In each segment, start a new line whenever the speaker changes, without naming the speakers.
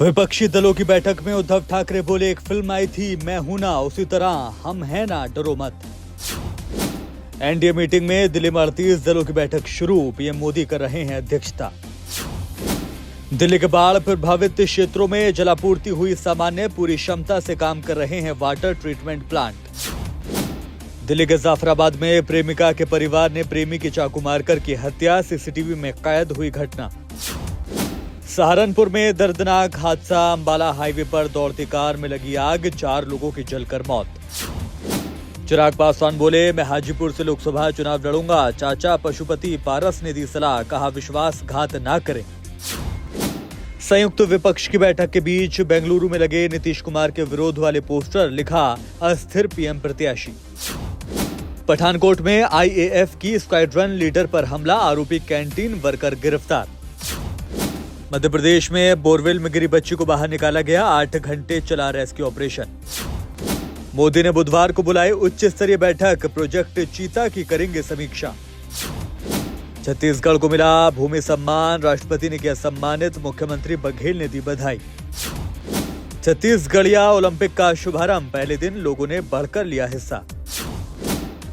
विपक्षी दलों की बैठक में उद्धव ठाकरे बोले, एक फिल्म आई थी मैं हूं ना, उसी तरह हम हैं ना, डरो मत। एनडीए मीटिंग में दिल्ली में 38 दलों की बैठक शुरू, पीएम मोदी कर रहे हैं अध्यक्षता। दिल्ली के बाढ़ प्रभावित क्षेत्रों में जलापूर्ति हुई सामान्य, पूरी क्षमता से काम कर रहे हैं वाटर ट्रीटमेंट प्लांट। दिल्ली के जाफराबाद में प्रेमिका के परिवार ने प्रेमी की चाकू मारकर की हत्या, सीसीटीवी में कैद हुई घटना। सहारनपुर में दर्दनाक हादसा, अंबाला हाईवे पर दौड़ती कार में लगी आग, 4 लोगों की जलकर मौत। चिराग पासवान बोले, मैं हाजीपुर से लोकसभा चुनाव लड़ूंगा। चाचा पशुपति पारस ने दी सलाह, कहा विश्वासघात ना करें। संयुक्त विपक्ष की बैठक के बीच बेंगलुरु में लगे नीतीश कुमार के विरोध वाले पोस्टर, लिखा अस्थिर पीएम प्रत्याशी। पठानकोट में आईएएफ की स्क्वाड्रन लीडर पर हमला, आरोपी कैंटीन वर्कर गिरफ्तार। मध्य प्रदेश में बोरवेल में गिरी बच्ची को बाहर निकाला गया, 8 घंटे चला रेस्क्यू ऑपरेशन। मोदी ने बुधवार को बुलाई उच्च स्तरीय बैठक, प्रोजेक्ट चीता की करेंगे समीक्षा। छत्तीसगढ़ को मिला भूमि सम्मान, राष्ट्रपति ने किया सम्मानित, मुख्यमंत्री बघेल ने दी बधाई। छत्तीसगढ़िया ओलंपिक का शुभारंभ, पहले दिन लोगों ने बढ़कर लिया हिस्सा।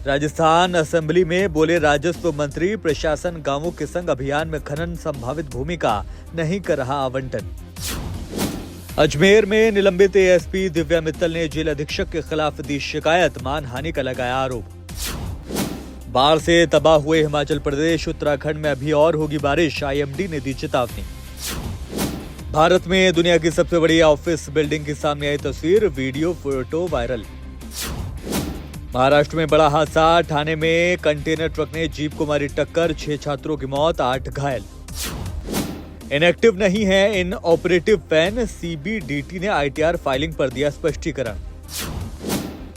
राजस्थान असेंबली में बोले राजस्व मंत्री, प्रशासन गांवों के संग अभियान में खनन संभावित भूमि का नहीं कर रहा आवंटन। अजमेर में निलंबित एएसपी दिव्या मित्तल ने जेल अधीक्षक के खिलाफ दी शिकायत, मानहानि का लगाया आरोप। बाढ़ से तबाह हुए हिमाचल प्रदेश, उत्तराखंड में अभी और होगी बारिश, आईएमडी ने दी चेतावनी। भारत में दुनिया की सबसे बड़ी ऑफिस बिल्डिंग की सामने आई तस्वीर, वीडियो फोटो वायरल। महाराष्ट्र में बड़ा हादसा, ठाणे में कंटेनर ट्रक ने जीप को मारी टक्कर, 6 छात्रों की मौत, 8 घायल। इनएक्टिव नहीं है इन ऑपरेटिव फैन, सीबीडीटी ने आईटीआर फाइलिंग पर दिया स्पष्टीकरण।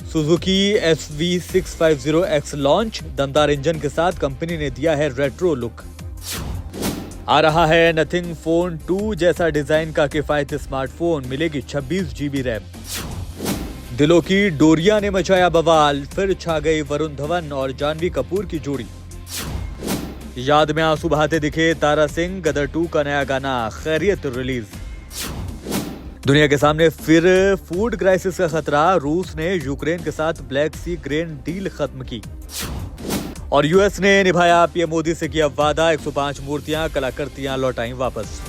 सुजुकी SV650X लॉन्च, दमदार इंजन के साथ कंपनी ने दिया है रेट्रो लुक। आ रहा है नथिंग फोन 2 जैसा डिजाइन का किफायती स्मार्टफोन, मिलेगी 26 GB रैम। दिलों की डोरिया ने मचाया बवाल, फिर छा गई वरुण धवन और जानवी कपूर की जोड़ी। याद में आंसू बहाते दिखे तारा सिंह, गदर 2 का नया गाना खैरियत रिलीज। दुनिया के सामने फिर फूड क्राइसिस का खतरा, रूस ने यूक्रेन के साथ ब्लैक सी ग्रेन डील खत्म की। और यूएस ने निभाया पीएम मोदी से किया वादा, 105 मूर्तियां कलाकृतियां लौटाई वापस।